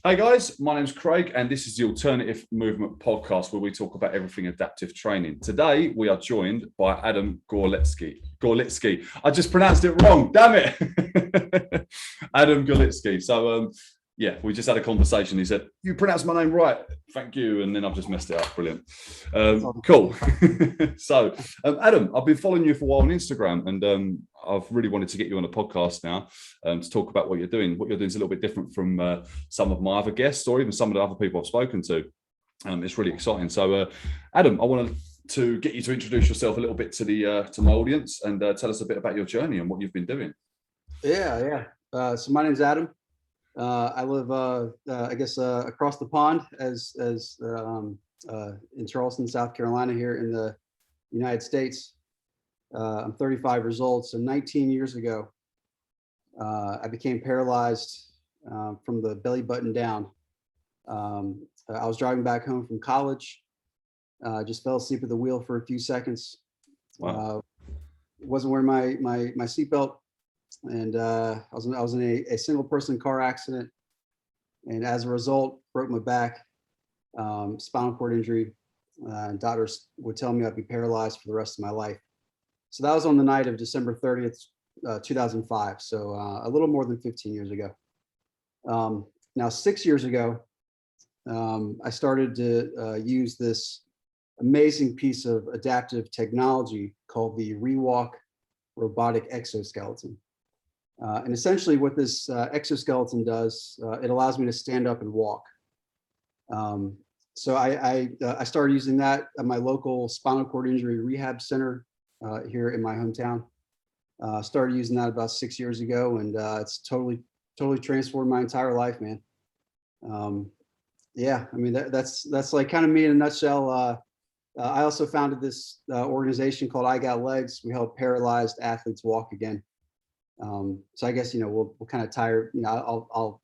Hey guys, my name's Craig and this is the Alternative Movement Podcast where we talk about everything adaptive training. Today we are joined by Adam Gorlitsky. I just pronounced it wrong, damn it. Adam Gorlitsky. So yeah, we just had a conversation. He said, "You pronounced my name right, thank you." And then I've just messed it up. Brilliant. Cool. So Adam, I've been following you for a while on Instagram and I've really wanted to get you on a podcast now to talk about what you're doing. What you're doing is a little bit different from some of my other guests or even some of the other people I've spoken to. It's really exciting. So Adam, I wanted to get you to introduce yourself a little bit to my audience and tell us a bit about your journey and what you've been doing. Yeah. So my name's Adam. I live, across the pond as in Charleston, South Carolina, here in the United States. I'm 35 years old. So 19 years ago, I became paralyzed from the belly button down. I was driving back home from college. Just fell asleep at the wheel for a few seconds. Wow. Wasn't wearing my seatbelt. And I was in a single person car accident, and as a result, broke my back, spinal cord injury. And doctors would tell me I'd be paralyzed for the rest of my life. So that was on the night of December 30th, 2005. So a little more than 15 years ago. Now, 6 years ago, I started to use this amazing piece of adaptive technology called the Rewalker robotic exoskeleton. And essentially what this exoskeleton does, it allows me to stand up and walk. So I started using that at my local spinal cord injury rehab center here in my hometown. Started using that about 6 years ago, and it's totally transformed my entire life, man. Yeah, I mean, that's like kind of me in a nutshell. I also founded this organization called I Got Legs. We help paralyzed athletes walk again. So I guess, we'll kind of tire, I'll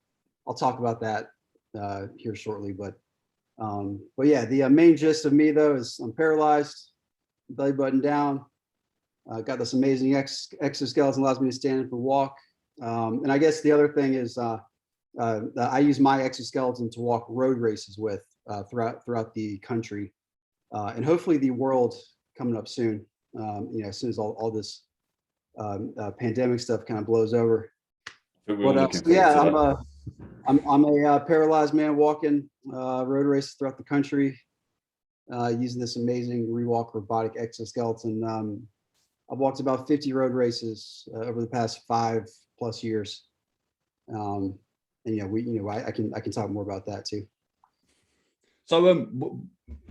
talk about that here shortly, but yeah, the main gist of me though is I'm paralyzed, belly button down, got this amazing exoskeleton, allows me to stand up and walk. And I guess the other thing is I use my exoskeleton to walk road races with throughout the country, and hopefully the world coming up soon, as soon as all this pandemic stuff kind of blows over. But yeah, I'm a paralyzed man walking road races throughout the country using this amazing Rewalker robotic exoskeleton. I've walked about 50 road races over the past 5+ years, and I can talk more about that too. So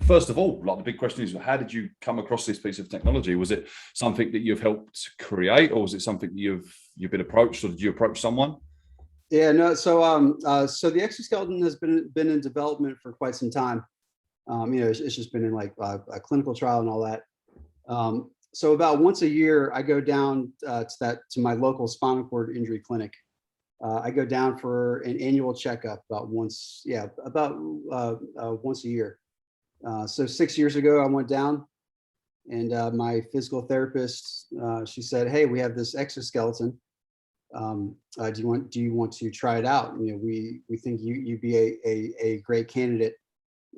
first of all, like the big question is, how did you come across this piece of technology? Was it something that you've helped create, or was it something you've been approached, or did you approach someone? Yeah, no. So so the exoskeleton has been in development for quite some time. It's just been in like a clinical trial and all that. So about once a year, I go down to my local spinal cord injury clinic. I go down for an annual checkup about once a year. So 6 years ago, I went down, and my physical therapist, she said, "Hey, we have this exoskeleton. Do you want to try it out? We think you'd be a great candidate."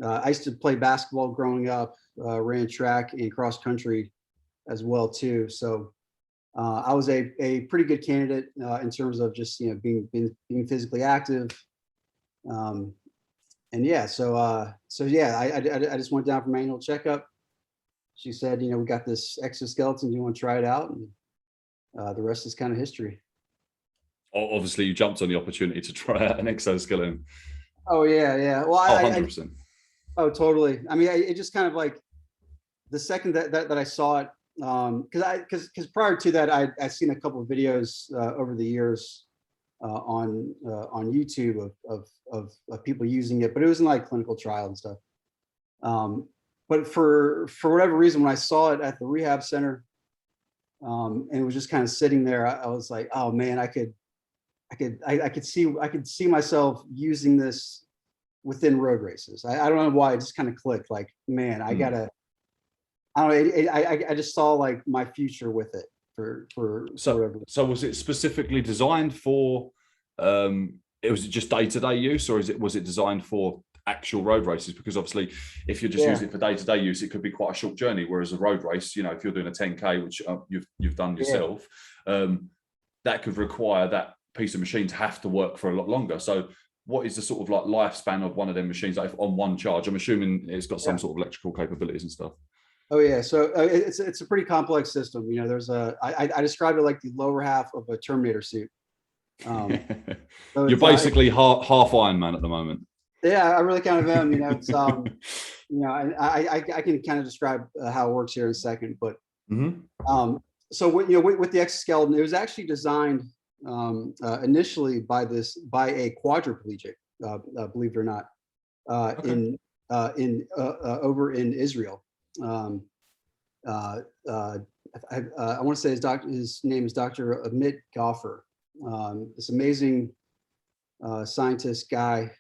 I used to play basketball growing up, ran track and cross country as well too. So I was a pretty good candidate in terms of just being physically active. And yeah, so yeah, I just went down for my annual checkup. She said, we got this exoskeleton. Do you want to try it out? And the rest is kind of history. Obviously, you jumped on the opportunity to try out an exoskeleton. Oh yeah. Well, 100%. Oh, totally. I mean, it just kind of like the second that I saw it, because prior to that, I'd seen a couple of videos over the years on YouTube of people using it, but it was in like clinical trial and stuff. But for whatever reason, when I saw it at the rehab center, and it was just kind of sitting there, I was like, oh man, I could see myself using this within road races. I don't know why, it just kind of clicked. Like, man, I don't know. I just saw like my future with it. So was it specifically designed for was it just day-to-day use, or was it designed for actual road races? Because obviously, if you're just using it for day-to-day use, it could be quite a short journey. Whereas a road race, you know, if you're doing a 10K, which you've done yourself, that could require that piece of machine to have to work for a lot longer. So what is the sort of like lifespan of one of them machines, like on one charge? I'm assuming it's got some sort of electrical capabilities and stuff. Oh yeah, so it's a pretty complex system. You know, I describe it like the lower half of a Terminator suit. So You're basically half Iron Man at the moment. Yeah, I really kind of am. You know, it's you know, I can kind of describe how it works here in a second, but so with the exoskeleton, it was actually designed initially by a quadriplegic, believe it or not, in over in Israel. I want to say his name is Dr. Amit Goffer. This amazing scientist guy,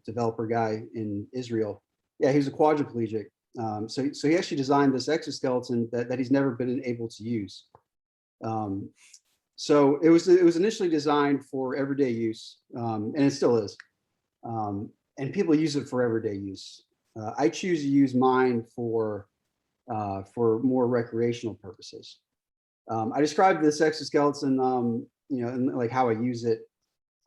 developer guy in Israel. Yeah, he was a quadriplegic. So he actually designed this exoskeleton that he's never been able to use. So it was initially designed for everyday use, and it still is. And people use it for everyday use. I choose to use mine for more recreational purposes. I described this exoskeleton, you know, and like how I use it.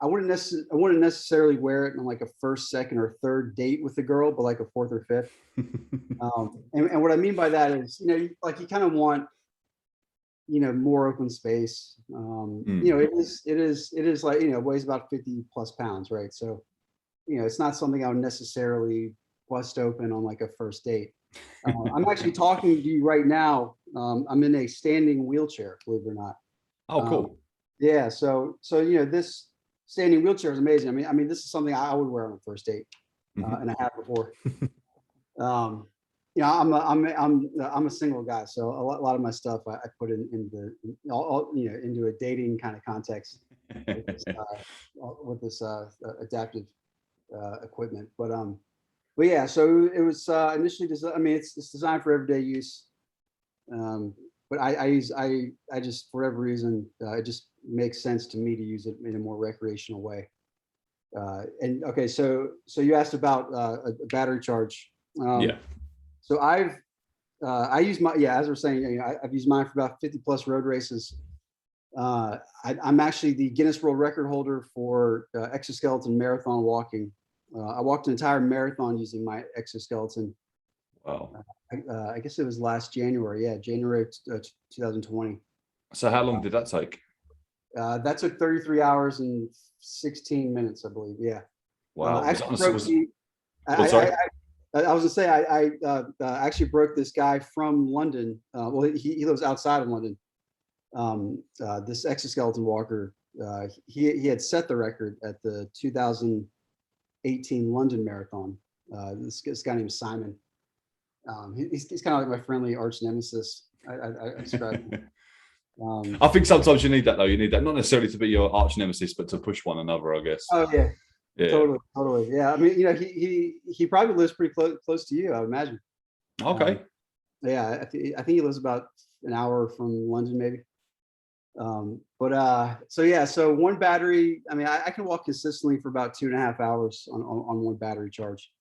I wouldn't necessarily wear it on like a first, second, or third date with a girl, but like a fourth or fifth. And what I mean by that is, you know, like you kind of want, you know, more open space. You know, it is like, you know, weighs about 50 plus pounds, right? So, you know, it's not something I would necessarily bust open on like a first date. I'm actually talking to you right now. I'm in a standing wheelchair, believe it or not. Oh, cool. Yeah, so you know, this standing wheelchair is amazing. I mean, this is something I would wear on a first date, and I have before. You know, I'm a single guy, so a lot of my stuff I put into you know, into a dating kind of context with this adaptive equipment. But yeah, so it was initially designed. I mean, it's designed for everyday use. But I just, for whatever reason, it just makes sense to me to use it in a more recreational way. And okay, so you asked about a battery charge. Yeah. So I use my, as we're saying, you know, I've used mine for about 50 plus road races. I'm actually the Guinness World Record holder for exoskeleton marathon walking. I walked an entire marathon using my exoskeleton. Wow. I guess it was last January. Yeah, January 2020. So how long did that take? That took 33 hours and 16 minutes, I believe. Yeah. Wow. I was gonna say I actually broke this guy from London. Well, he lives outside of London. This exoskeleton walker. He had set the record at the 2018 London Marathon. This guy named Simon. He's kind of like my friendly arch nemesis. I describe him. I think sometimes you need that though. You need that not necessarily to be your arch nemesis, but to push one another, I guess. Oh yeah. Totally. Yeah. I mean, you know, he probably lives pretty close to you, I would imagine. Okay. Yeah, I think he lives about an hour from London, maybe. So yeah, so one battery. I mean, I can walk consistently for about 2.5 hours on one battery charge,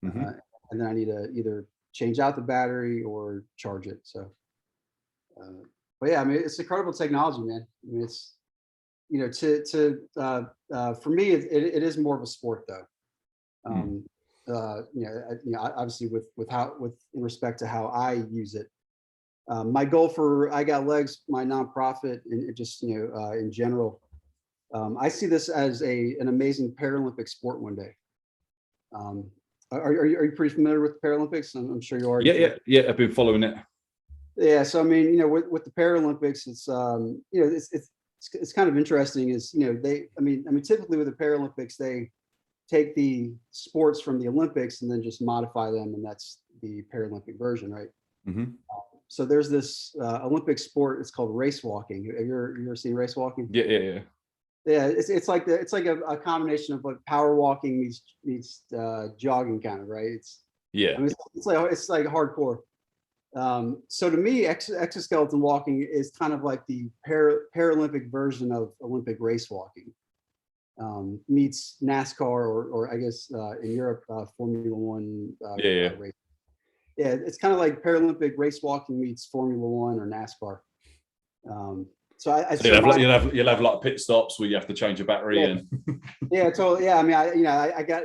and then I need to either change out the battery or charge it. So, but yeah, I mean, it's incredible technology, man. I mean, it's, you know, for me, it is more of a sport though. You know, obviously with in respect to how I use it. My goal for I Got Legs, my nonprofit, and just, you know, in general, I see this as an amazing Paralympic sport one day. Are you pretty familiar with the Paralympics? I'm sure you are. Yeah. I've been following it. Yeah. So I mean, you know, with the Paralympics, it's you know, it's kind of interesting. Is, you know, I mean, typically with the Paralympics, they take the sports from the Olympics and then just modify them, and that's the Paralympic version, right? So there's this Olympic sport. It's called race walking. Have you ever seen race walking? Yeah. Yeah, it's like a combination of like power walking meets jogging, kind of, right? I mean, it's like hardcore. So to me, exoskeleton walking is kind of like the Paralympic version of Olympic race walking. meets NASCAR or I guess in Europe, Formula One Yeah. race. Yeah, it's kind of like Paralympic race walking meets Formula One or NASCAR. So you'll have like pit stops where you have to change your battery and yeah, totally. Yeah, I mean, I got,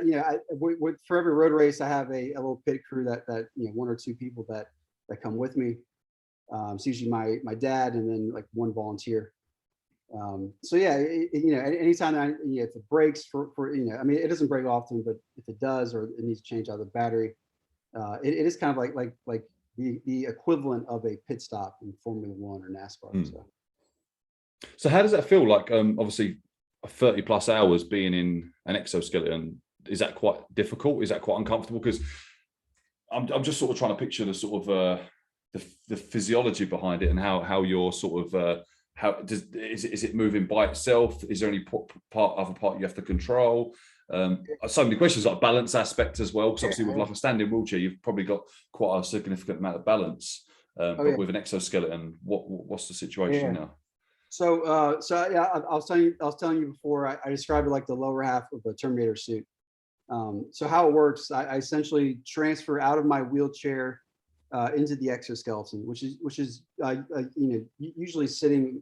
for every road race, I have a little pit crew that one or two people that come with me. It's usually my dad and then like one volunteer. So yeah, anytime if it breaks I mean, it doesn't break often, but if it does or it needs to change out the battery, it is kind of like the equivalent of a pit stop in Formula One or NASCAR. So how does that feel? Like, obviously 30 plus hours being in an exoskeleton, is that quite difficult? Is that quite uncomfortable? Because I'm just sort of trying to picture the sort of the physiology behind it and how you're sort of is it moving by itself? Is there any other part you have to control? So many questions, like balance aspect as well, because obviously with like a standing wheelchair, you've probably got quite a significant amount of balance. But with an exoskeleton, what's the situation now? So yeah, I was telling you before, I described it like the lower half of a Terminator suit. So how it works, I essentially transfer out of my wheelchair into the exoskeleton, which is usually sitting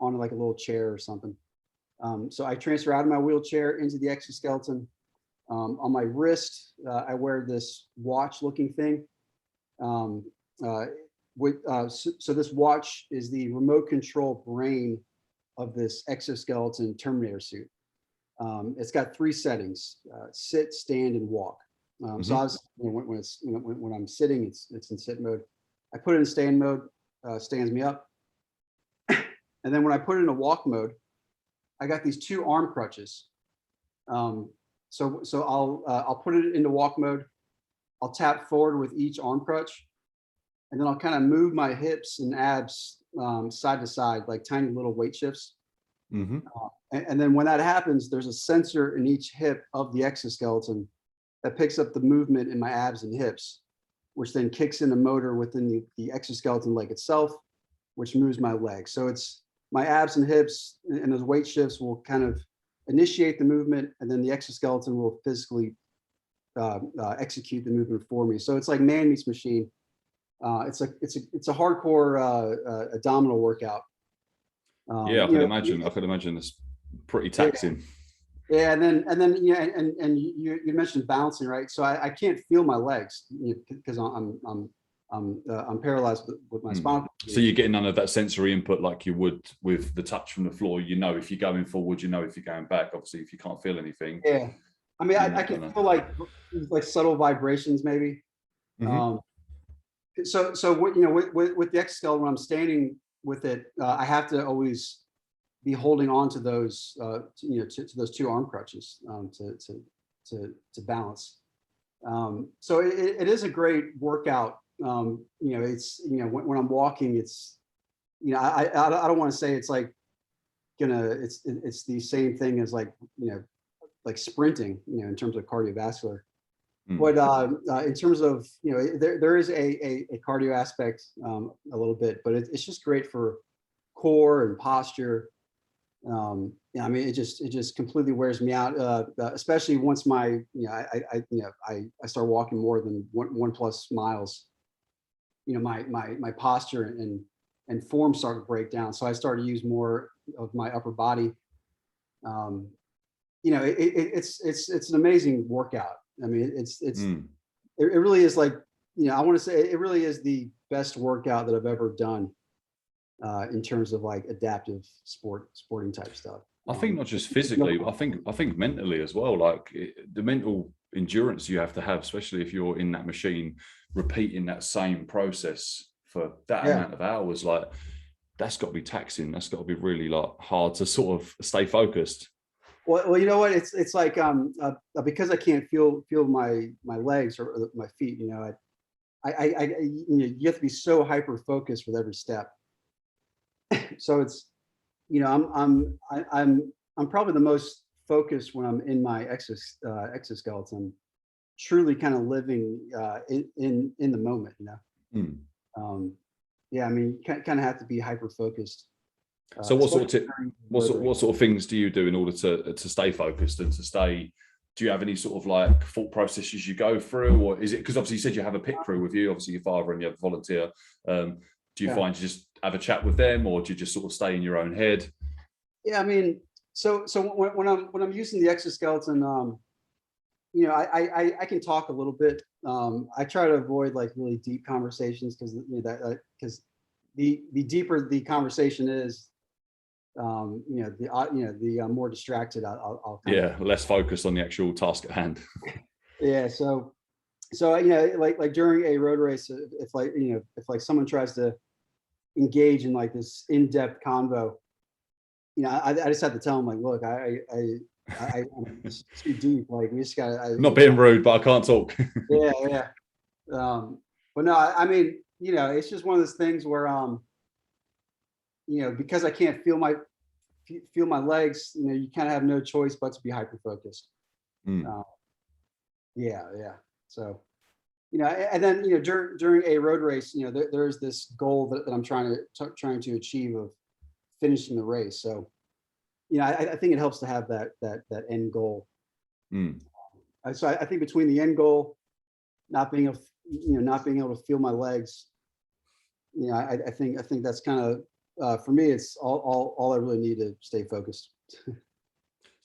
on like a little chair or something. So I transfer out of my wheelchair into the exoskeleton. On my wrist, I wear this watch-looking thing. So this watch is the remote control brain of this exoskeleton Terminator suit. It's got 3 settings: sit, stand, and walk. So I was, when I'm sitting, it's in sit mode. I put it in stand mode, stands me up, and then when I put it in a walk mode, I got these 2 arm crutches. So I'll put it into walk mode. I'll tap forward with each arm crutch, and then I'll kind of move my hips and abs side to side, like tiny little weight shifts. And then when that happens, there's a sensor in each hip of the exoskeleton that picks up the movement in my abs and hips, which then kicks in a motor within the exoskeleton leg itself, which moves my legs. So it's my abs and hips and those weight shifts will kind of initiate the movement, and then the exoskeleton will physically execute the movement for me. So it's like man meets machine. It's a hardcore abdominal workout. Yeah, I can imagine. I could imagine it's pretty taxing. Yeah, and then you mentioned bouncing, right? So I can't feel my legs because I'm paralyzed with my spinal. So you're getting none of that sensory input like you would with the touch from the floor. If you're going forward, if you're going back. Obviously, if you can't feel anything. Yeah, I mean, I can feel like subtle vibrations, maybe. So with the exoskeleton, when I'm standing with it, I have to always be holding on to those to those 2 arm crutches to balance. So it is a great workout. It's when I'm walking, it's I don't want to say it's like it's the same thing as like sprinting in terms of cardiovascular. But in terms of there is a cardio aspect a little bit, but it's just great for core and posture. I mean, it just completely wears me out, especially once I start walking more than one plus miles. My posture and form start to break down, so I start to use more of my upper body. It's an amazing workout. I mean, it really is like, I want to say it really is the best workout that I've ever done in terms of like adaptive sporting type stuff. I think not just physically, but I think mentally as well. Like the mental endurance you have to have, especially if you're in that machine, repeating that same process for that amount of hours, like that's got to be taxing. That's got to be really like hard to sort of stay focused. Well, you know what? It's like because I can't feel my legs or my feet. You have to be so hyper focused with every step. So it's I'm probably the most focused when I'm in my exoskeleton, truly kind of living in the moment. Yeah, I mean, you kind of have to be hyper focused. So what sort of road what sort of things do you do in order to stay focused and to stay? Do you have any sort of like thought processes you go through, or is it because obviously you said you have a pit crew with you, obviously your father and you have a volunteer. Do you find you just have a chat with them, or do you just sort of stay in your own head? Yeah, I mean, so when I'm using the exoskeleton, you know, I can talk a little bit. I try to avoid like really deep conversations because you know, that because the deeper the conversation is, you know, the more distracted I'll kind Yeah, less focused on the actual task at hand. yeah. So you know, like during a road race, if like you know, if like someone tries to engage in like this in-depth convo, you know, I just have to tell them like, look, I'm just too deep. Like we just gotta. Not being rude, but I can't talk. Yeah, yeah. But no, I mean, you know, it's just one of those things where, you know, because I can't feel my legs, you know, you kind of have no choice but to be hyper focused. Mm. Yeah, yeah. So, you know, and then you know, during a road race, you know, there's this goal that I'm trying to achieve of finishing the race. So, you know, I think it helps to have that end goal. Mm. So I think between the end goal, not being not being able to feel my legs, you know, I think that's kind of for me, it's all I really need to stay focused.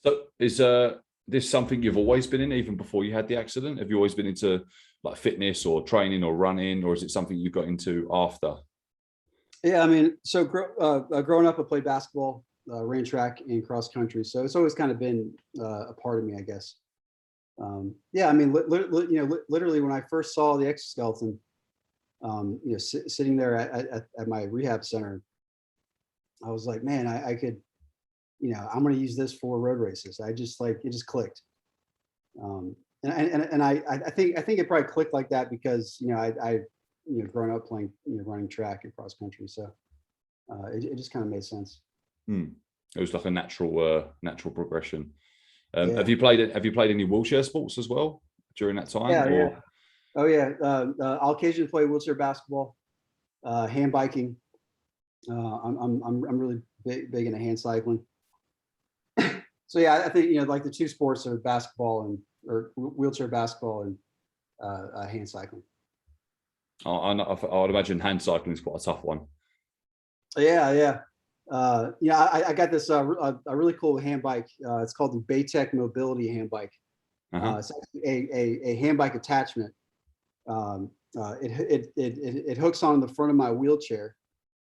So is this something you've always been in, even before you had the accident? Have you always been into like fitness or training or running, or is it something you got into after? Yeah, I mean, so growing up, I played basketball, ran track and cross country, so it's always kind of been a part of me, I guess. Yeah, I mean, you know, literally when I first saw the exoskeleton, you know, sitting there at my rehab center, I was like, man, I could, you know, I'm going to use this for road races. I just like it just clicked. And I think it probably clicked like that because you know I you know grown up playing you know running track and cross country, so it just kind of made sense. Mm. It was like a natural progression. Yeah, Have you played any wheelchair sports as well during that time? yeah, yeah. Or Oh yeah, I'll occasionally play wheelchair basketball, hand biking. I'm really big into hand cycling. So yeah, I think you know like the two sports are basketball and or wheelchair basketball and hand cycling. I would imagine hand cycling is quite a tough one. Yeah, yeah. Yeah, I got this a really cool hand bike. It's called the Baytech Mobility Hand Bike. Uh-huh. It's actually a hand bike attachment. It hooks on the front of my wheelchair,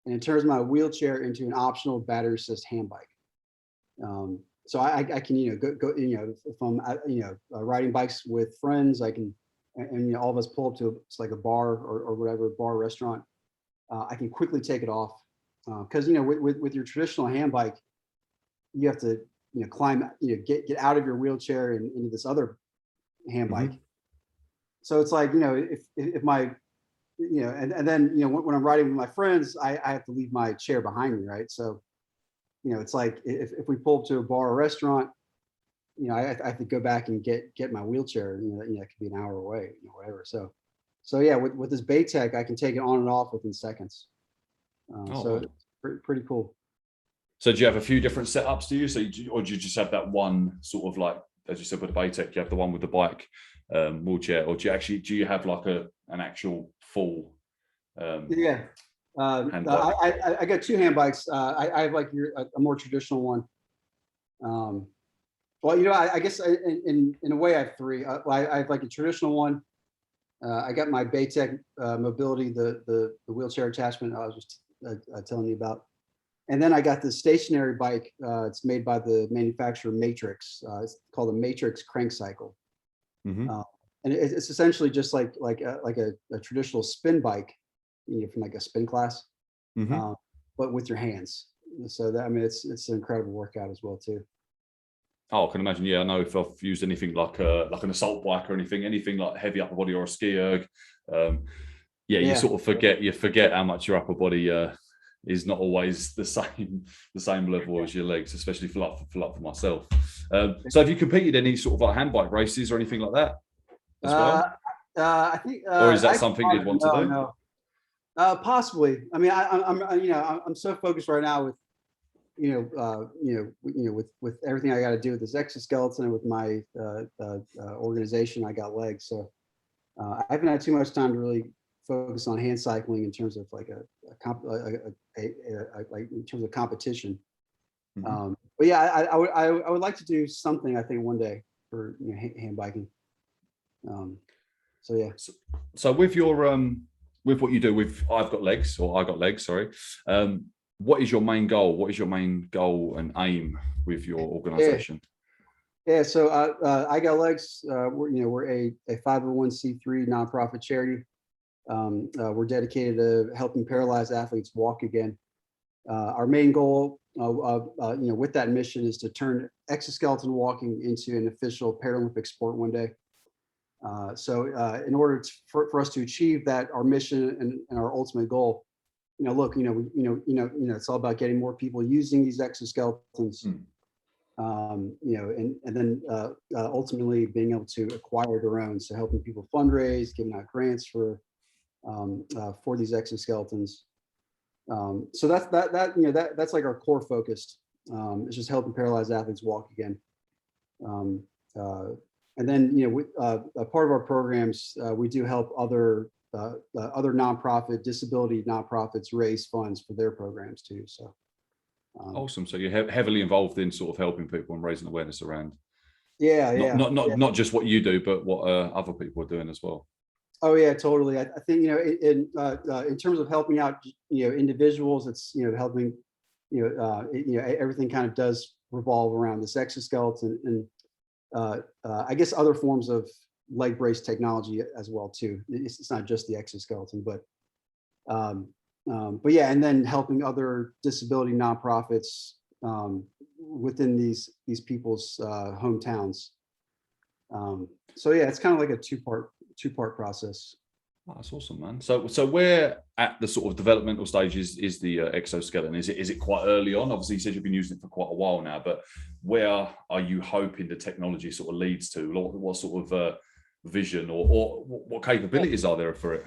and it turns my wheelchair into an optional battery assist hand bike. So I can you know go you know if I'm you know riding bikes with friends, I can and you know all of us pull up to it's like a bar or whatever bar restaurant. I can quickly take it off because you know with your traditional hand bike, you have to you know climb you know get out of your wheelchair and into this other hand bike. Mm-hmm. So it's like you know if my you know and then you know when I'm riding with my friends, I have to leave my chair behind me, right? So you know it's like if we pull up to a bar or restaurant, you know I have to go back and get my wheelchair. You know it could be an hour away, you know whatever. So yeah, with this Baytech, I can take it on and off within seconds. Oh, So wow. it's pretty cool. So do you have a few different setups? Do you? Or do you just have that one sort of like, as you said with the Baytech, you have the one with the bike wheelchair, or do you have like an actual full Yeah. hand bike? I got two hand bikes. I have like a more traditional one. Well, you know, I guess in a way I have three. I have like a traditional one. I got my Baytech Mobility, the wheelchair attachment I was just telling you about. And then I got this stationary bike. It's made by the manufacturer Matrix. It's called the Matrix Crank Cycle. Mm-hmm. And it's essentially just like a traditional spin bike, you know, from like a spin class, Mm-hmm. but with your hands. So that I mean, it's an incredible workout as well too. Oh, I can imagine. Yeah, I know if I've used anything like an assault bike or anything like heavy upper body or a ski erg, yeah, you Yeah, sort of forget how much your upper body is not always the same level as your legs, especially for myself. So have you competed any sort of like hand bike races or anything like that as well? I think, Or is that I something you'd want to do? no, possibly. I mean, I'm you know I'm so focused right now with with everything I got to do with this exoskeleton and with my organization, I Got Legs. So I haven't had too much time to really focus on hand cycling in terms of like like in terms of competition. Mhm. But yeah, I would like to do something, I think, one day for hand biking. So yeah. So with your with what you do with I Got Legs, sorry. What is your main goal? What is your main goal and aim with your organization? Yeah, so I Got Legs. We're a 501c3 nonprofit charity. We're dedicated to helping paralyzed athletes walk again. Our main goal, with that mission, is to turn exoskeleton walking into an official Paralympic sport one day. So in order for us to achieve that, our mission and our ultimate goal, it's all about getting more people using these exoskeletons. And then ultimately being able to acquire their own. So helping people fundraise, giving out grants for these exoskeletons. So that's like our core focus. It's just helping paralyzed athletes walk again. And then a part of our programs, we do help other nonprofit disability nonprofits raise funds for their programs too. So Awesome. So you're heavily involved in sort of helping people and raising awareness around not just what you do, but what other people are doing as well. Oh yeah, totally. I think in terms of helping out individuals, it's helping everything kind of does revolve around this exoskeleton and I guess other forms of leg brace technology as well too. It's not just the exoskeleton, but yeah, and then helping other disability nonprofits within these people's hometowns. So yeah, it's kind of like a two-part process. Oh, that's awesome, man. So where at the sort of developmental stage is the exoskeleton? Is it quite early on? Obviously, you said you've been using it for quite a while now, but where are you hoping the technology sort of leads to? What sort of vision or what capabilities are there for it?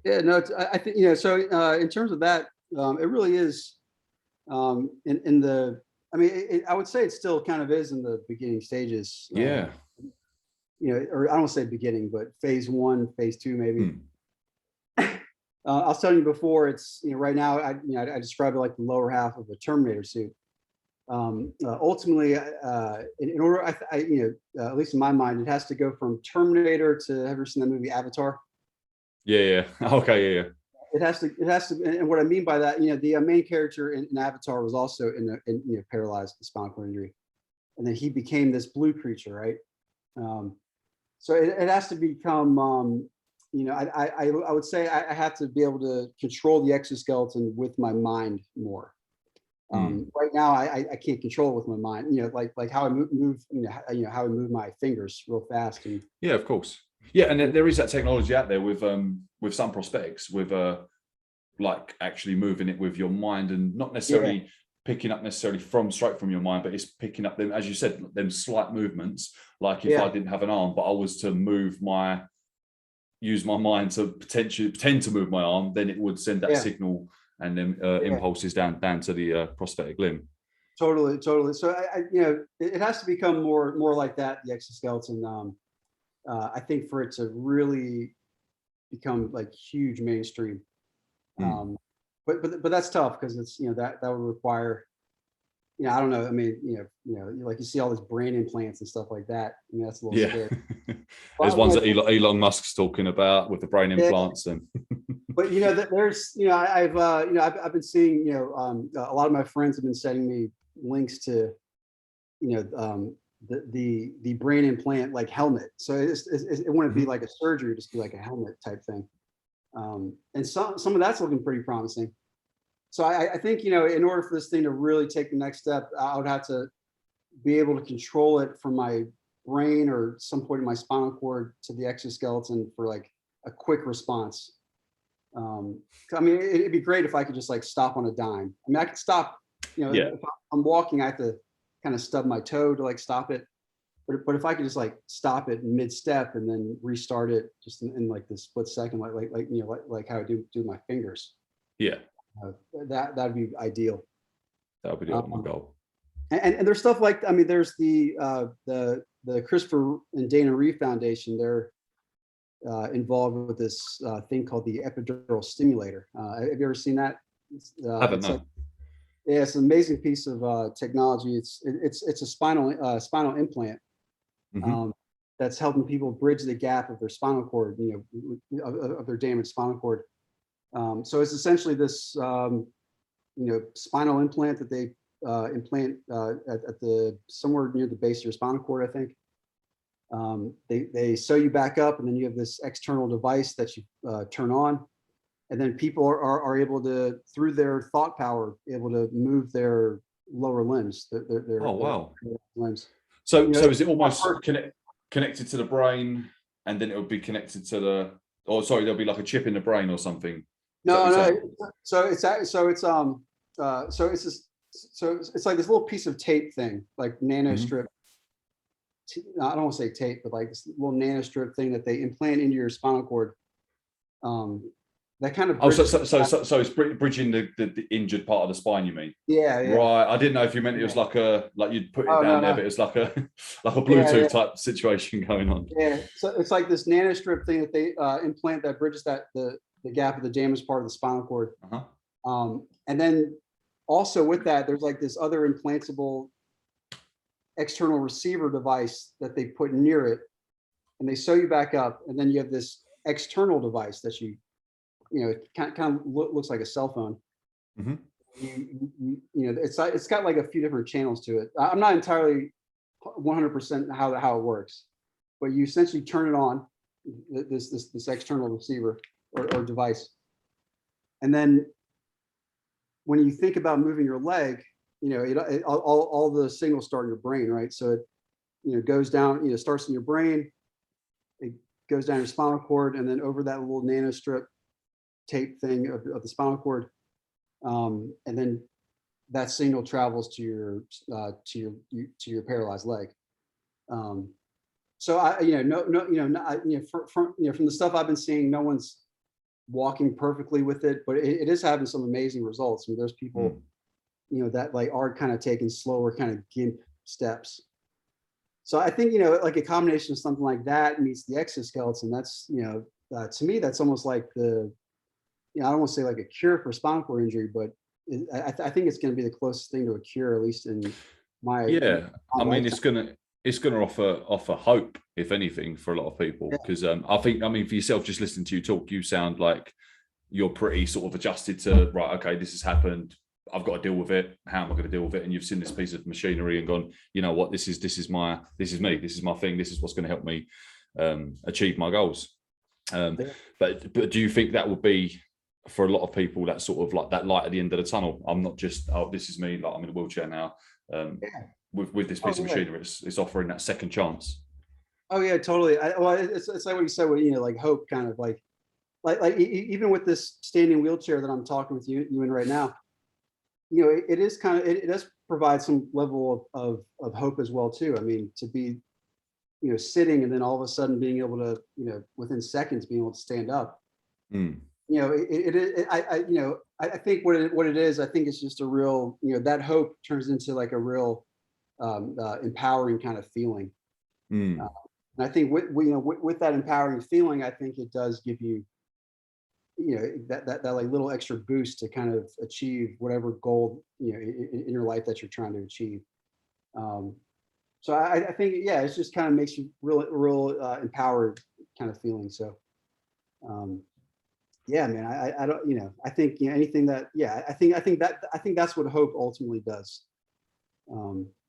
Yeah, no, I think So in terms of that, it really is in the. I mean, I would say it still kind of is in the beginning stages. Yeah. Or I don't say beginning, but phase 1, phase 2, maybe. I was telling you before, it's right now. I describe it like the lower half of a Terminator suit. Ultimately, in order, at least in my mind, it has to go from Terminator to. Have you ever seen the movie Avatar? Yeah. Okay. Yeah. It has to, and what I mean by that, the main character in Avatar was also paralyzed with spinal cord injury, and then he became this blue creature, right? So it has to become, I would say I have to be able to control the exoskeleton with my mind more. Right now, I can't control it with my mind. Like how I move, how I move my fingers real fast. And yeah, of course. Yeah, and there is that technology out there with some prosthetics with like actually moving it with your mind and not necessarily picking up necessarily straight from your mind, but it's picking up them, as you said, them slight movements. Like if I didn't have an arm, but I was to use my mind to pretend to move my arm, then it would send that signal and then impulses down to the prosthetic limb. Totally. So it has to become more like that, the exoskeleton. I think for it to really become like huge mainstream. But that's tough because it's that would require I don't know. I mean, like you see all these brain implants and stuff like that. I mean, that's a little scary. There's ones that Elon Musk's talking about with the brain implants and. But there's I've been seeing a lot of my friends have been sending me links to the brain implant like helmet. So it wouldn't be like a surgery, just be like a helmet type thing. And some of that's looking pretty promising. So I think in order for this thing to really take the next step, I would have to be able to control it from my brain or some point in my spinal cord to the exoskeleton for like a quick response. I mean, it'd be great if I could just like stop on a dime. I mean, I could stop. If I'm walking, I have to kind of stub my toe to like stop it. But if I could just like stop it mid step and then restart it just in like the split second, like how I do my fingers. Yeah. That'd be ideal. That would be the ultimate goal. And there's stuff like, I mean, there's the Christopher and Dana Reeve Foundation. They're involved with this thing called the Epidural Stimulator. Have you ever seen that? Haven't, it's no. like, yeah, it's an amazing piece of technology. It's a spinal implant that's helping people bridge the gap of their spinal cord, of their damaged spinal cord. So it's essentially this, spinal implant that they implant at the somewhere near the base of your spinal cord, I think. They sew you back up, and then you have this external device that you turn on, and then people are able to, through their thought power, able to move their lower limbs. Their Oh, wow. limbs. So is it almost connected to the brain, and then it would be connected to there'll be like a chip in the brain or something? No. So it's like this little piece of tape thing, like nano strip. I don't want to say tape, but like this little nano strip thing that they implant into your spinal cord. That kind of so it's bridging the injured part of the spine, you mean? Yeah. Right. I didn't know if you meant it was like you'd put it down there, but it's like a Bluetooth type situation going on. Yeah. So it's like this nano strip thing that they implant that bridges the gap of the damaged part of the spinal cord. And then also with that, there's like this other implantable external receiver device that they put near it, and they sew you back up, and then you have this external device that it kind of looks like a cell phone. It's got like a few different channels to it. I'm not entirely 100% how it works, but you essentially turn it on, this external receiver or device, and then when you think about moving your leg, all the signals start in your brain, right? So it goes down, starts in your brain, it goes down your spinal cord, and then over that little nano strip tape thing of the spinal cord, and then that signal travels to your paralyzed leg. So from the stuff I've been seeing, no one's walking perfectly with it, but it is having some amazing results. I mean, there's people that like are kind of taking slower kind of gimp steps. So I think like a combination of something like that meets the exoskeleton. That's to me that's almost like I don't want to say like a cure for spinal cord injury, but I think it's going to be the closest thing to a cure, at least in my I mean, it's gonna offer hope, if anything, for a lot of people, because I mean for yourself, just listening to you talk, you sound like you're pretty sort of adjusted to, right, okay, this has happened, I've got to deal with it. How am I going to deal with it? And you've seen this piece of machinery and gone, you know what, this is me, this is my thing, this is what's going to help me achieve my goals. But do you think that would be, for a lot of people, that sort of like that light at the end of the tunnel? I'm not just, this is me, like I'm in a wheelchair now. With this piece of machinery, it's offering that second chance. Oh yeah, totally. It's like what you said, like hope, kind of like even with this standing wheelchair that I'm talking with you in right now, it is kind of, it does provide some level of hope as well too. I mean, to be, sitting and then all of a sudden being able to, within seconds being able to stand up. I think what it is, I think it's just a real, that hope turns into like a real empowering kind of feeling. And I think with that empowering feeling, I think it does give you, that like little extra boost to kind of achieve whatever goal, in your life that you're trying to achieve. So I think, it just kind of makes you real empowered kind of feeling. So, yeah, man, I don't, I think, anything that, I think that's what hope ultimately does.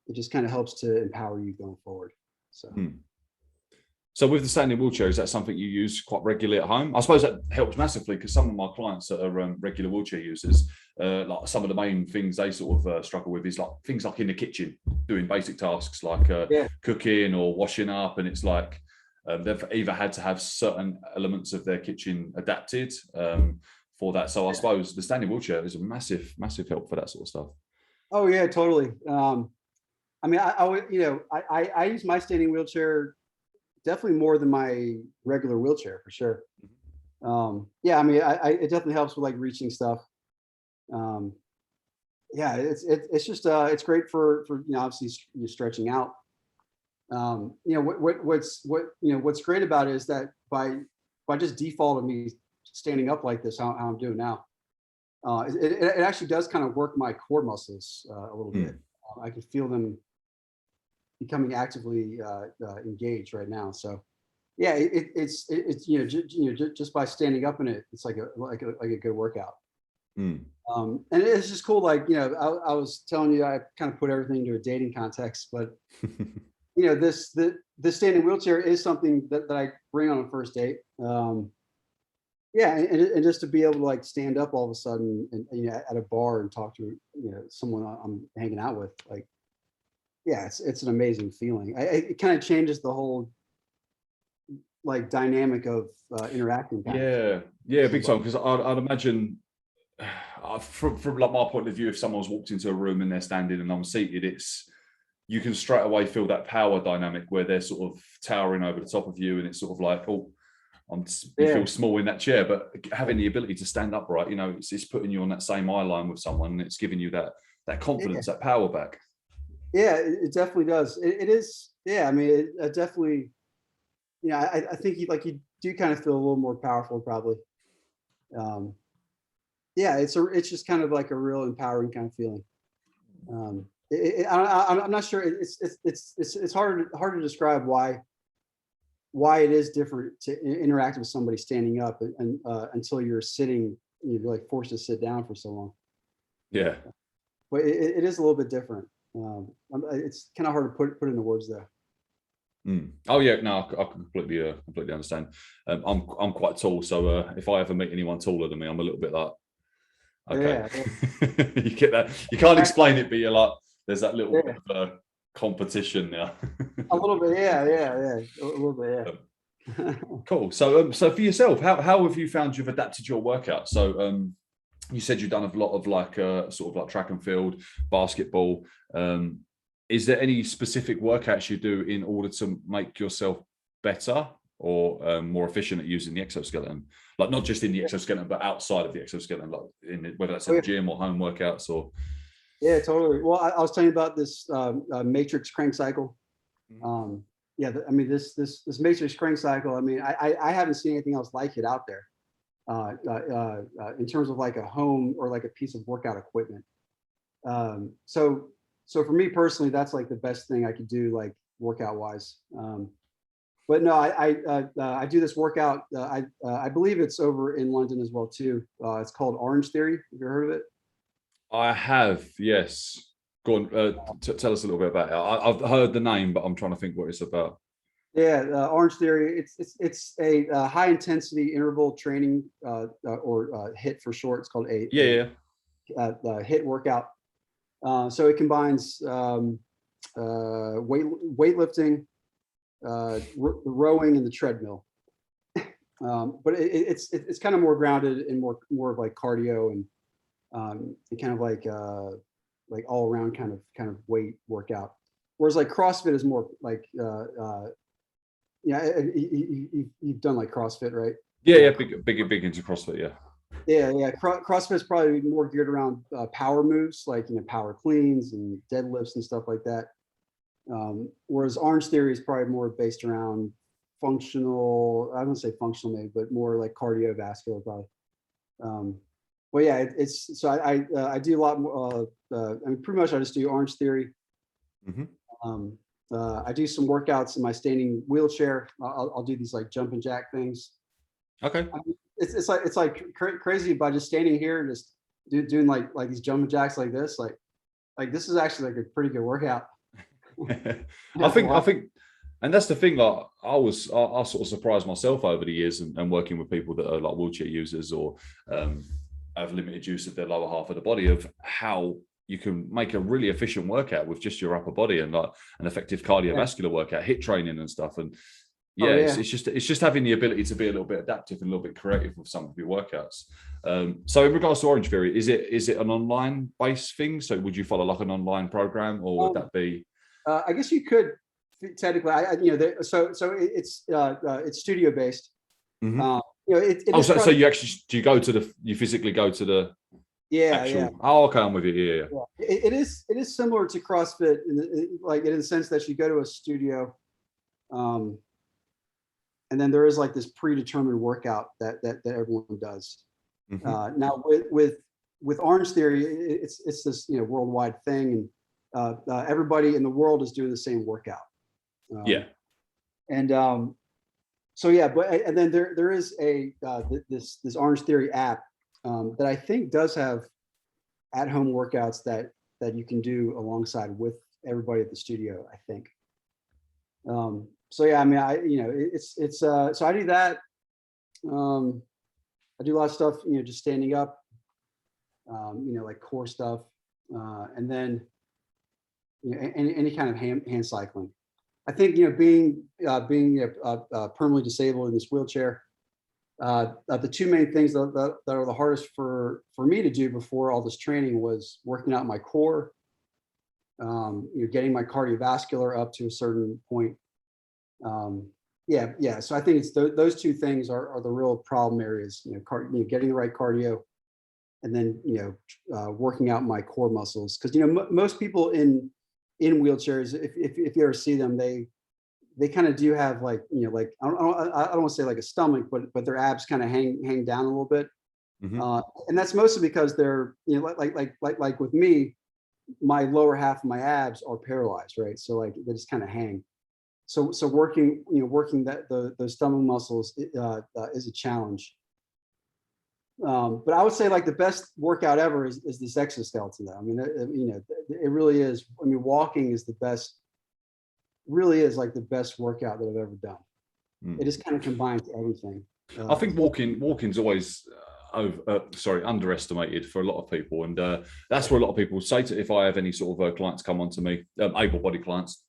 It just kind of helps to empower you going forward. So. So with the standing wheelchair, is that something you use quite regularly at home? I suppose that helps massively, because some of my clients that are regular wheelchair users, like some of the main things they sort of struggle with is like things like in the kitchen, doing basic tasks like cooking or washing up, and it's like they've either had to have certain elements of their kitchen adapted for that. So I suppose the standing wheelchair is a massive help for that sort of stuff. Oh yeah, totally. I mean, I use my standing wheelchair definitely more than my regular wheelchair, for sure. I mean, it definitely helps with like reaching stuff. Yeah, it's just it's great for obviously you're stretching out. What's great about it is that by just default of me standing up like this, how I'm doing now, it actually does kind of work my core muscles a little bit. I can feel them becoming actively engaged right now. So yeah, it's just by standing up in it, it's like a good workout. And it's just cool. Like, I was telling you, I kind of put everything into a dating context, but this standing wheelchair is something that I bring on a first date. Yeah, and just to be able to like stand up all of a sudden and at a bar and talk to someone I'm hanging out with, like, yeah, it's an amazing feeling. It kind of changes the whole like dynamic of interacting. Yeah, big time. Because I'd imagine from like my point of view, if someone's walked into a room and they're standing and I'm seated, you can straight away feel that power dynamic where they're sort of towering over the top of you, and it's sort of like, oh, you feel small in that chair. But having the ability to stand upright, it's putting you on that same eye line with someone, and it's giving you that confidence, that power back. Yeah, it definitely does. It is. Yeah, I mean, it definitely. I think you do kind of feel a little more powerful, probably. Yeah, it's just kind of like a real empowering kind of feeling. I'm not sure. It's hard to describe why it is different to interact with somebody standing up and until you're sitting, you're like forced to sit down for so long. Yeah, but it is a little bit different. It's kind of hard to put into words though. Oh yeah, no, I completely understand. I'm quite tall, so if I ever meet anyone taller than me, I'm a little bit like, okay, yeah. You get that. You can't explain it, but you're like, there's that little bit of competition now. A little bit, yeah, a little bit, yeah. Cool. So for yourself, how have you found you've adapted your workout? So you said you've done a lot of like sort of like track and field, basketball. Is there any specific workouts you do in order to make yourself better or more efficient at using the exoskeleton? Like not just in the exoskeleton, but outside of the exoskeleton, like whether that's in the gym or home workouts or. Yeah, totally. Well, I was telling you about this matrix crank cycle. Yeah, I mean this matrix crank cycle. I mean, I haven't seen anything else like it out there in terms of like a home or like a piece of workout equipment. So for me personally, that's like the best thing I could do, like workout wise. But no, I do this workout. I believe it's over in London as well too. It's called Orange Theory. Have you heard of it? I have, yes. Go on, tell us a little bit about it. I've heard the name, but I'm trying to think what it's about. Yeah, Orange Theory. It's a high intensity interval training or HIIT for short. It's called a HIIT workout. So it combines weightlifting, rowing, and the treadmill. But it's kind of more grounded and more of like cardio and kind of like all around kind of weight workout. Whereas like CrossFit is more like you've done like CrossFit, right? Yeah, big into CrossFit, yeah. Yeah. CrossFit is probably more geared around power moves, like power cleans and deadlifts and stuff like that. Whereas Orange Theory is probably more based around functional. I wouldn't say functional, maybe, but more like cardiovascular, probably. Well, yeah, it's so I do a lot more. I mean, pretty much I just do Orange Theory. I do some workouts in my standing wheelchair. I'll do these like jump and jack things. Okay. I mean, it's like crazy by just standing here and just doing like these jump and jacks like this. Like this is actually like a pretty good workout. I think, and that's the thing. Like I sort of surprised myself over the years and working with people that are like wheelchair users or have limited use of their lower half of the body, of how you can make a really efficient workout with just your upper body and like an effective cardiovascular workout, HIIT training and stuff. And it's just having the ability to be a little bit adaptive and a little bit creative with some of your workouts. So in regards to Orange Theory, is it an online based thing? So would you follow like an online program, or would that be? I guess you could technically. So it's studio based. So you actually you physically go to the Yeah, actual? yeah. Oh, okay, I'm with you. Yeah, yeah. Yeah. It is similar to CrossFit like in the sense that you go to a studio, um, and then there is like this predetermined workout that everyone does. Mhm. Now with Orange Theory, it's this worldwide thing, and everybody in the world is doing the same workout. Yeah. And so yeah, but and then there is this Orange Theory app that I think does have at-home workouts that you can do alongside with everybody at the studio, I think. So yeah, I mean, it's so I do that. I do a lot of stuff, just standing up, like core stuff, and then any kind of hand cycling. I think being permanently disabled in this wheelchair, the two main things that are the hardest for me to do before all this training was working out my core, getting my cardiovascular up to a certain point. Yeah. So I think it's those two things are the real problem areas. Getting the right cardio, and then working out my core muscles, because most people in wheelchairs, if you ever see them, they kind of do have like like I don't want to say like a stomach, but their abs kind of hang down a little bit, Mhm. and that's mostly because they're like with me, my lower half of my abs are paralyzed, right? So like they just kind of hang. So working those stomach muscles is a challenge. But I would say like the best workout ever is this exoskeleton though. I mean, it really is. I mean, walking is the best, really is like the best workout that I've ever done. Mm. It just kind of combines everything. I think walking's always underestimated for a lot of people, and that's where a lot of people say to, if I have any sort of clients come on to me, able-bodied clients,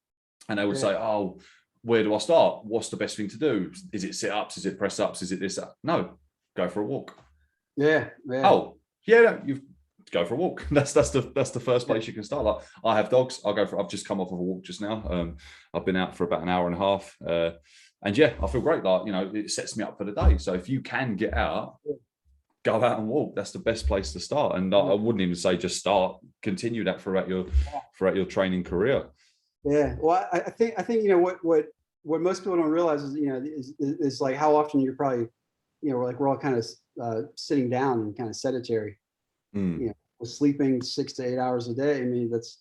and they would say, "Oh, where do I start? What's the best thing to do? Is it sit-ups? Is it press-ups? Is it this?" No, go for a walk. Yeah. Oh, yeah, you go for a walk. That's the first place you can start. Like, I have dogs. I've just come off of a walk just now. I've been out for about an hour and a half. And yeah, I feel great. Like, it sets me up for the day. So if you can get out, go out and walk. That's the best place to start. And I wouldn't even say just start, continue that throughout your training career. Yeah. Well, I think what most people don't realize is like how often you're probably, like we're all kind of sitting down and kind of sedentary, sleeping 6 to 8 hours a day. I mean, that's,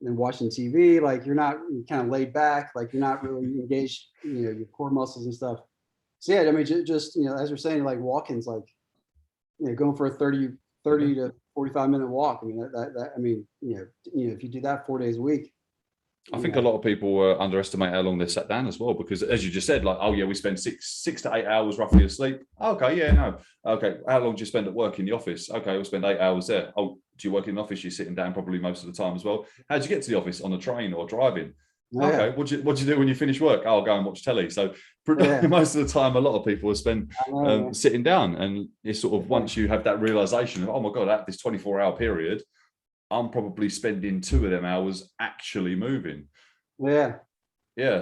and watching TV, like you're kind of laid back, like you're not really engaged, your core muscles and stuff. So yeah, I mean, just as we're saying, like walking's like, going for a 30 to 45-minute walk. I mean, that I mean, if you do that 4 days a week. I think a lot of people underestimate how long they sat down as well, because as you just said, like, oh yeah, we spend six to 8 hours roughly asleep. Okay, yeah, no. Okay, how long do you spend at work in the office? Okay, we'll spend 8 hours there. Oh, do you work in the office? You're sitting down probably most of the time as well. How do you get to the office? On the train or driving? Okay, what do you do when you finish work? Oh, I'll go and watch telly. So most of the time, a lot of people will spend sitting down, and it's sort of, once you have that realization of, oh my God, at this 24-hour period, I'm probably spending 2 of them hours actually moving. Yeah.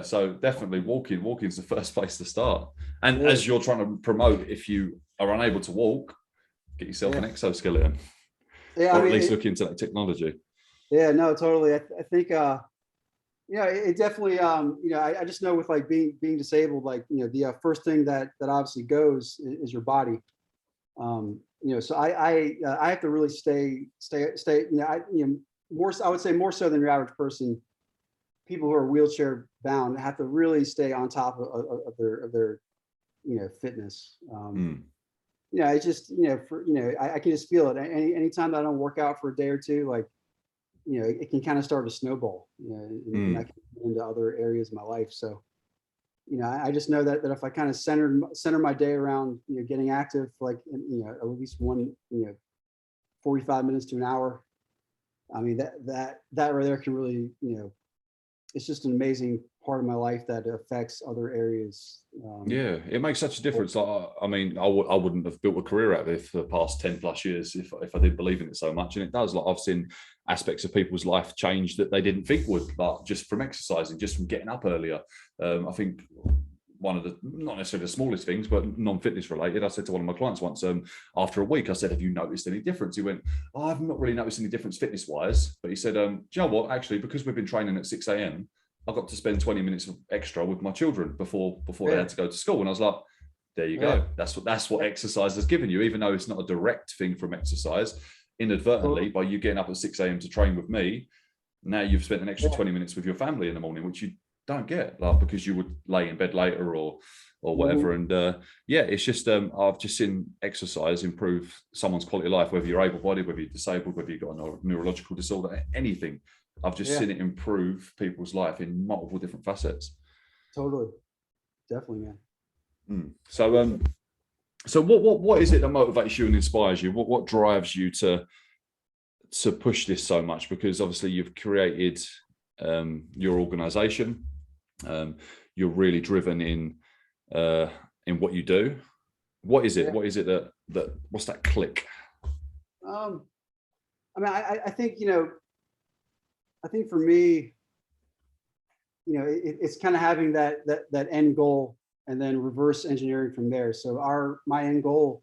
So definitely walking's the first place to start. And as you're trying to promote, if you are unable to walk, get yourself an exoskeleton, or at least look into that technology. Yeah, no, totally. I think, it definitely, I just know with like being disabled, like, the first thing that obviously goes is your body. So I have to really stay, I would say more so than your average person. People who are wheelchair bound have to really stay on top of their fitness. It's just, I can just feel it. Anytime that I don't work out for a day or two, like, it can kind of start to snowball, and I can get into other areas of my life. So, I just know that if I kind of center my day around, getting active, like, at least 45 minutes to an hour. I mean, that right there can really, it's just an amazing part of my life that affects other areas. Yeah, it makes such a difference. I mean, I wouldn't have built a career out of it for the past 10 plus years if I didn't believe in it so much. And it does. Like, I've seen aspects of people's life change that they didn't think would, like just from exercising, just from getting up earlier. I think one of the, not necessarily the smallest things, but non-fitness related. I said to one of my clients once, after a week, I said, have you noticed any difference? He went, oh, I've not really noticed any difference fitness wise. But he said, do you know what? Actually, because we've been training at 6 a.m., I got to spend 20 minutes extra with my children before they had to go to school. And I was like, there you go. That's what exercise has given you, even though it's not a direct thing from exercise. Inadvertently, by you getting up at 6 a.m. to train with me, now you've spent an extra 20 minutes with your family in the morning, which you don't get, like, because you would lay in bed later or whatever. And it's just I've just seen exercise improve someone's quality of life, whether you're able-bodied, whether you're disabled, whether you've got a neurological disorder, anything. I've just seen it improve people's life in multiple different facets. Totally, definitely, man. So what is it that motivates you and inspires you? What drives you to push this so much? Because obviously you've created your organization. You're really driven in what you do. What is it? What is it that what's that click? I mean, I think, I think for me, it's kind of having that end goal and then reverse engineering from there. So my end goal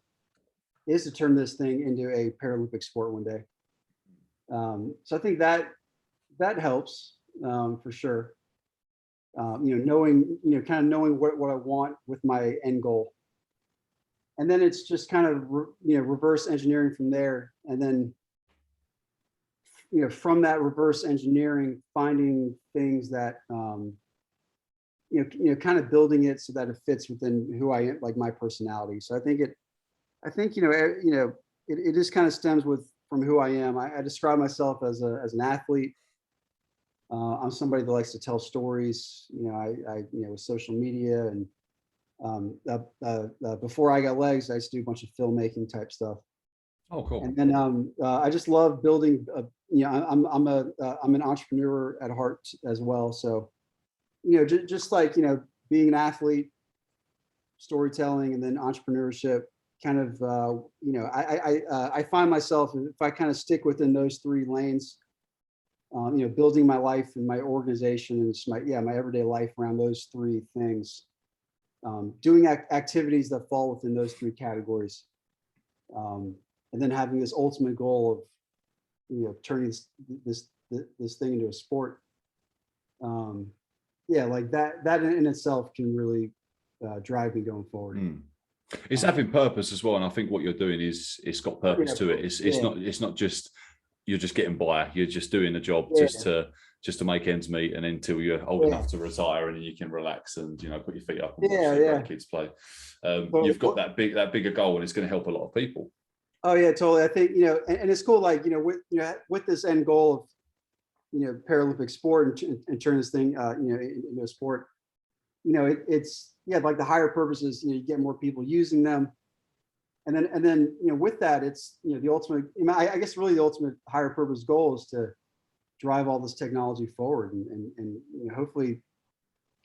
is to turn this thing into a Paralympic sport one day. So I think that helps for sure. Knowing, kind of knowing what I want with my end goal. And then it's just kind of, reverse engineering from there. And then, from that reverse engineering, finding things that, kind of building it so that it fits within who I am, like my personality. So I think it just kind of stems from who I am. I describe myself as an athlete. I'm somebody that likes to tell stories. With social media, and before I got legs, I used to do a bunch of filmmaking type stuff. Oh, cool. And then I just love building. I'm an entrepreneur at heart as well. So, just like being an athlete, storytelling, and then entrepreneurship. Kind of, I find myself, if I kind of stick within those three lanes, building my life and my organization and just my everyday life around those three things, doing activities that fall within those three categories, and then having this ultimate goal of turning this thing into a sport. Like that in itself can really drive me going forward. It's having purpose as well, and I think what you're doing is it's got purpose to it. It's not just you're just getting by. You're just doing a job just to make ends meet, and until you're old enough to retire, and then you can relax and put your feet up and watch your grandkids play. You've got that bigger goal, and it's going to help a lot of people. Oh yeah, totally. I think and it's cool. Like with this end goal of Paralympic sport and turn this thing into a sport. It's like the higher purpose is you get more people using them, and then with that it's the ultimate. I guess really the ultimate higher purpose goal is to drive all this technology forward and hopefully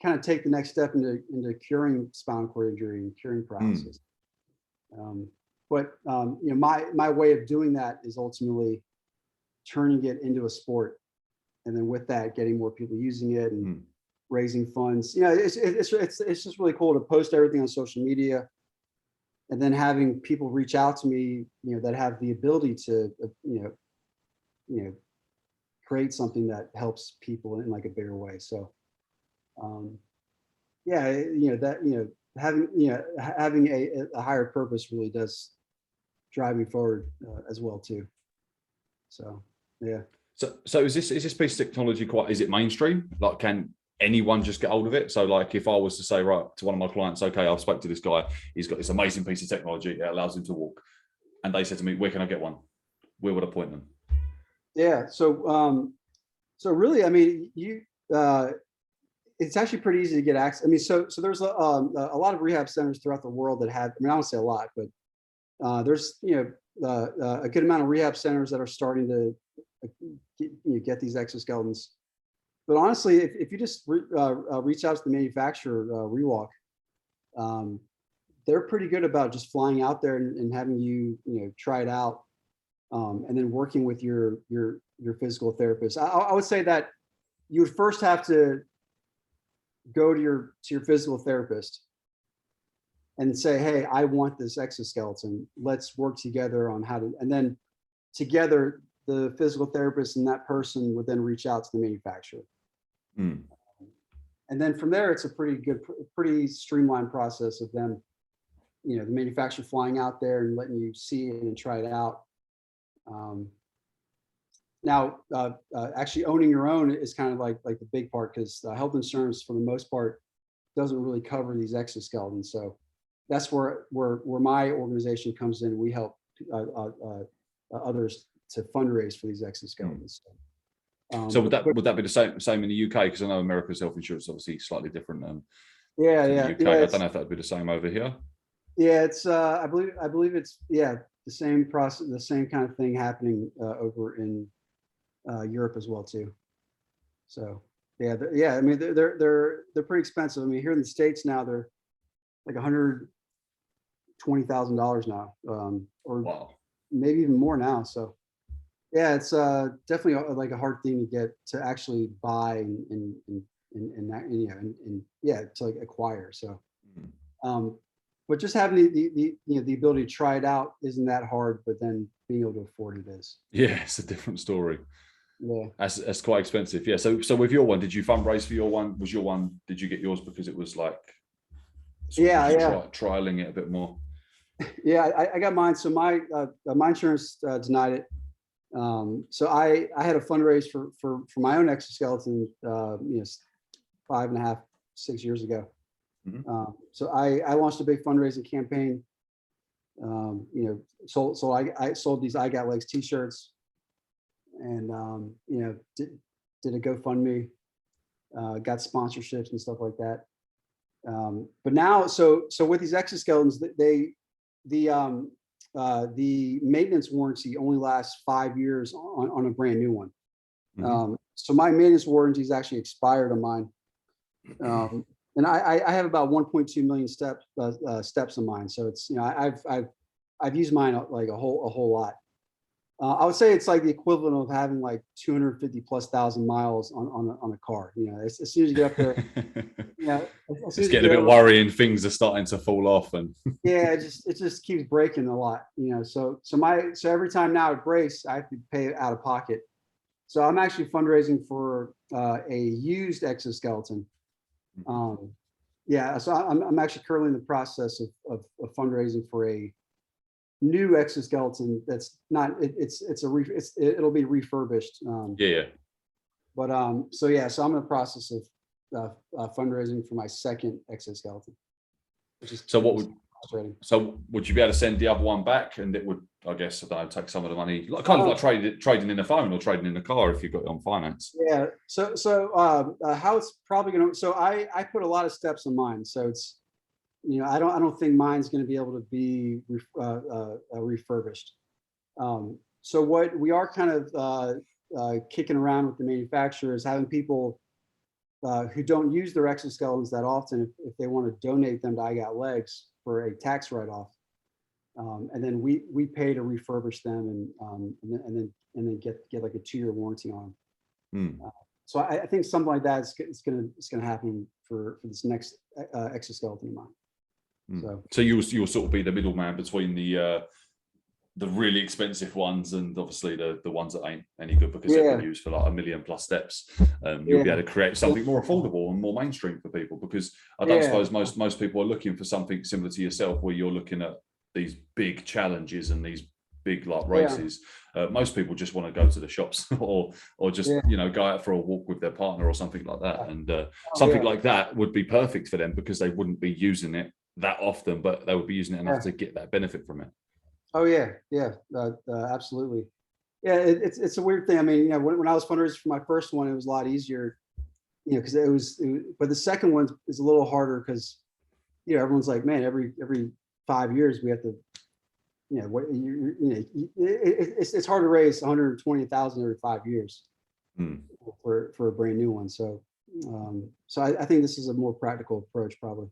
kind of take the next step into curing spinal cord injury and curing paralysis. But my way of doing that is ultimately turning it into a sport, and then with that getting more people using it and raising funds. It's just really cool to post everything on social media, and then having people reach out to me, that have the ability to, create something that helps people in like a bigger way. So, having a higher purpose really does drive me forward as well too. So, yeah. So is this piece of technology is it mainstream? Like, can anyone just get hold of it? So like if I was to say, right, to one of my clients, okay, I've spoke to this guy, he's got this amazing piece of technology that allows him to walk, and they said to me, where can I get one? Where would I point them? Yeah, so really, I mean, it's actually pretty easy to get access. I mean, so there's a lot of rehab centers throughout the world that have, I mean, I don't say a lot, but there's a good amount of rehab centers that are starting to get these exoskeletons. But honestly, if you just reach out to the manufacturer, Rewalker, they're pretty good about just flying out there and having you try it out, and then working with your physical therapist. I would say that you would first have to go to your physical therapist and say, hey, I want this exoskeleton. Let's work together on how to, and then together, the physical therapist and that person would then reach out to the manufacturer. Mm. And then from there, it's a pretty streamlined process of them, the manufacturer flying out there and letting you see it and try it out. Now, actually owning your own is kind of like the big part, because health insurance, for the most part, doesn't really cover these exoskeletons. So that's where my organization comes in. We help others to fundraise for these exoskeletons. So would that be the same in the UK? Because I know America's health insurance is obviously slightly different. Yeah, to yeah. the UK. Yeah, I don't know if that would be the same over here. Yeah, it's I believe it's the same process, the same kind of thing happening over in Europe as well too. So yeah, I mean they're pretty expensive. I mean, here in the States now they're like $120,000 now, or Wow. maybe even more now. So yeah, it's definitely like a hard thing to get to actually buy and to like acquire. So, but just having the ability to try it out isn't that hard. But then being able to afford it is. Yeah, it's a different story. Yeah, that's quite expensive. Yeah. So with your one, did you fundraise for your one? Was your one? Did you get yours because it was like? Trialing it a bit more. Yeah, I got mine. So my insurance denied it. So I had a fundraise for my own exoskeleton, 5.5, 6 years ago. Mm-hmm. So I launched a big fundraising campaign. So I sold these I Got Legs t-shirts, and did a GoFundMe, got sponsorships and stuff like that. But now, so with these exoskeletons, the maintenance warranty only lasts 5 years on a brand new one. Mm-hmm. So my maintenance warranty is actually expired on mine. And I have about 1.2 million steps on mine. So it's, I've used mine like a whole lot. I would say it's like the equivalent of having like 250,000+ miles on a car. As soon as you get up there, it's getting a bit worrying. Things are starting to fall off, and yeah, it just keeps breaking a lot. So every time now it breaks, I have to pay it out of pocket. So I'm actually fundraising for a used exoskeleton. So I'm actually currently in the process of fundraising for a new exoskeleton that's not it'll be refurbished. But so I'm in the process of fundraising for my second exoskeleton, which is frustrating. So would you be able to send the other one back, and it would, I guess, take some of the money, like trading in a phone or trading in a car if you got it on finance? Yeah. So how it's probably going to. So I put a lot of steps on mine. So it's, I don't think mine's going to be able to be refurbished. So what we are kind of kicking around with the manufacturer is having people who don't use their exoskeletons that often, if they want to donate them to I Got Legs for a tax write-off, and then we pay to refurbish them and then get like a 2-year warranty on them. So I think something like that is going to happen for this next exoskeleton of mine. So you'll sort of be the middleman between the really expensive ones and obviously the ones that ain't any good because they've been used for like 1 million+ steps. You'll be able to create something more affordable and more mainstream for people, because I don't suppose most people are looking for something similar to yourself, where you're looking at these big challenges and these big like races. Most people just want to go to the shops or just go out for a walk with their partner or something like that, and something like that would be perfect for them because they wouldn't be using it that often, but they would be using it enough to get that benefit from it. Oh yeah, absolutely. Yeah, it's a weird thing. I mean, when I was fundraising for my first one, it was a lot easier, because it was, but the second one is a little harder because, everyone's like, man, every 5 years we have to, it's hard to raise 120,000 every 5 years for a brand new one. So, I think this is a more practical approach, probably.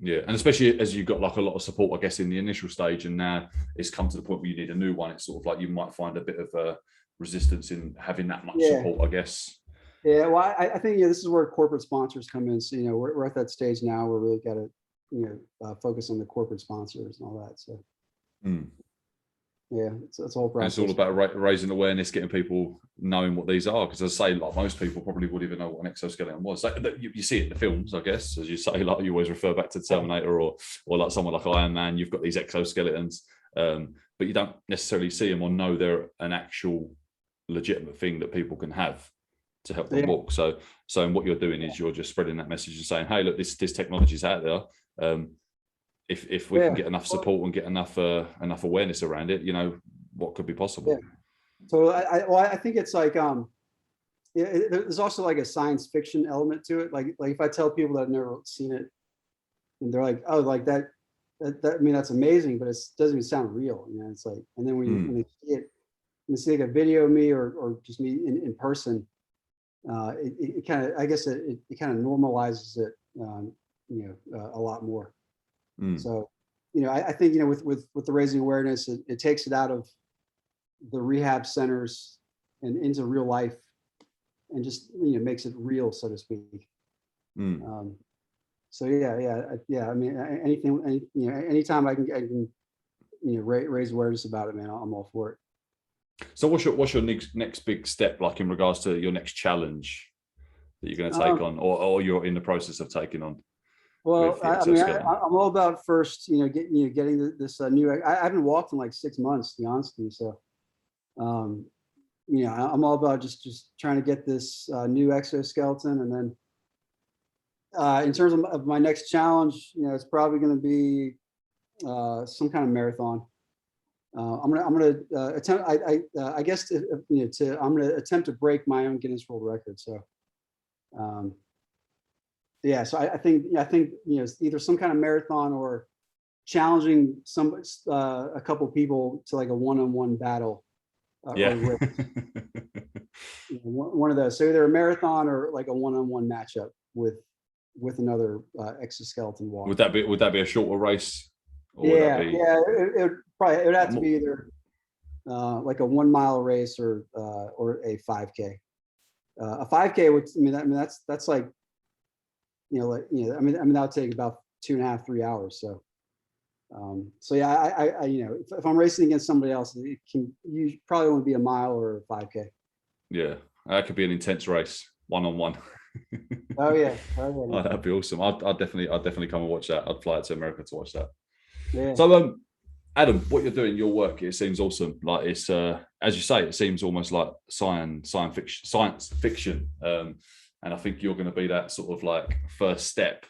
Yeah, and especially as you've got like a lot of support, I guess, in the initial stage, and now it's come to the point where you need a new one. It's sort of like you might find a bit of resistance in having that much support, I guess. Yeah, well, I think this is where corporate sponsors come in. So we're at that stage now where we really got to focus on the corporate sponsors and all that. So Mm. yeah, it's a whole And process. it's all about raising awareness, getting people knowing what these are. Because as I say, like most people probably wouldn't even know what an exoskeleton was. Like, you see it in the films, I guess, as you say. Like you always refer back to Terminator or like someone like Iron Man. You've got these exoskeletons, but you don't necessarily see them or know they're an actual legitimate thing that people can have to help them walk. So what you're doing is you're just spreading that message and saying, hey, look, this technology is out there. If we can get enough support and get enough awareness around it, what could be possible. So I think it's like there's also like a science fiction element to it. Like if I tell people that I've never seen it, and they're like, oh, like that I mean, that's amazing, but it doesn't even sound real. It's like, and then when they see it, when they see like a video of me or just me in person, it kind of, I guess it kind of normalizes it, a lot more. So, I think, with the raising awareness, it takes it out of the rehab centers and into real life, and just, makes it real, so to speak. So yeah. I mean, anytime I can, raise awareness about it, man, I'm all for it. So what's your next big step, like in regards to your next challenge that you're going to take on, or you're in the process of taking on? Well, I'm all about first, getting this new. I haven't walked in like 6 months, to be honest with you. So, I'm all about just trying to get this new exoskeleton, and then in terms of my next challenge, it's probably going to be some kind of marathon. I'm gonna attempt. I guess I'm gonna attempt to break my own Guinness World Record. So. Yeah, so I think it's either some kind of marathon or challenging a couple people to like a one-on-one battle. Yeah. Or one of those. So either a marathon or like a one-on-one matchup with another exoskeleton walk. Would that be a shorter race? Or it would have to be either like a 1 mile race or a 5K. A 5K would, that's like. That'll take about 2.5, 3 hours. So, yeah, if I'm racing against somebody else, you probably won't be a mile or a 5K. Yeah, that could be an intense race, one-on-one. Oh yeah. Oh, that'd be awesome. I'd definitely come and watch that. I'd fly out to America to watch that. Yeah. So, Adam, what you're doing, your work, it seems awesome. Like it's, as you say, it seems almost like science fiction. And I think you're going to be that sort of like first step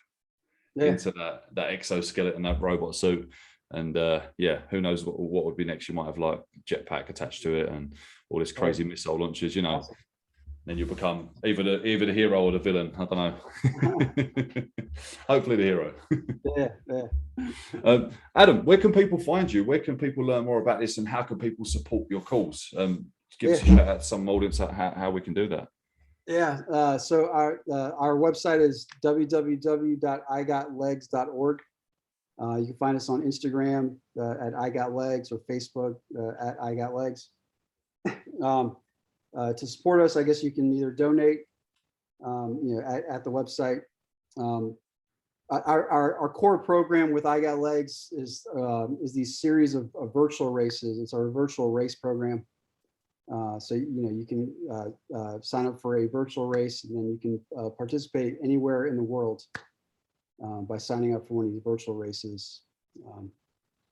into that exoskeleton, that robot suit. And who knows what would be next? You might have like jetpack attached to it and all this crazy missile launches, Awesome. Then you become either the hero or the villain. I don't know. Hopefully the hero. Yeah. Adam, where can people find you? Where can people learn more about this, and how can people support your cause? Give us a shout out to some audience how we can do that. Yeah. So our website is www.igotlegs.org. You can find us on Instagram at igotlegs, or Facebook at igotlegs. To support us, I guess you can either donate, at the website. Our core program with I Got Legs is these series of virtual races. It's our virtual race program. So you can sign up for a virtual race, and then you can participate anywhere in the world by signing up for one of these virtual races.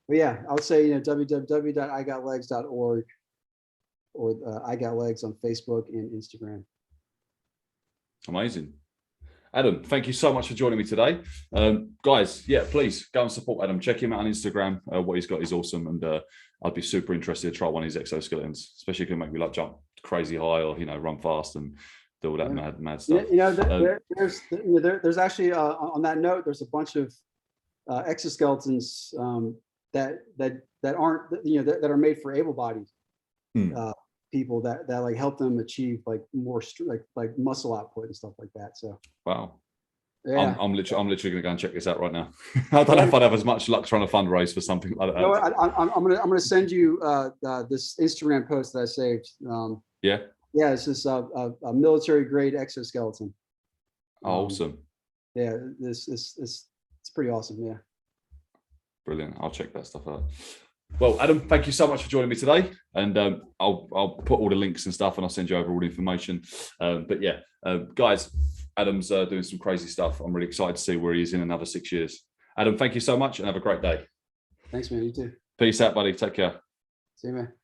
But yeah, I would say www.igotlegs.org, or I Got Legs on Facebook and Instagram. Amazing. Adam, thank you so much for joining me today. Guys, please go and support Adam. Check him out on Instagram. What he's got is awesome, and I'd be super interested to try one of his exoskeletons, especially if it can make me like jump crazy high or run fast and do all that mad stuff. There's actually on that note, there's a bunch of exoskeletons that aren't that are made for able-bodied people that like help them achieve like more like muscle output and stuff like that. So wow. Yeah. I'm literally gonna go and check this out right now. I don't know if I'd have as much luck trying to fundraise for something like that. No, I'm gonna send you this Instagram post that I saved. Yeah, it's just a military grade exoskeleton. Awesome. Yeah, it's it's pretty awesome. Yeah. Brilliant. I'll check that stuff out. Well, Adam, thank you so much for joining me today. And I'll put all the links and stuff, and I'll send you over all the information. But yeah, guys, Adam's doing some crazy stuff. I'm really excited to see where he is in another 6 years. Adam, thank you so much and have a great day. Thanks, man. You too. Peace out, buddy. Take care. See you, man.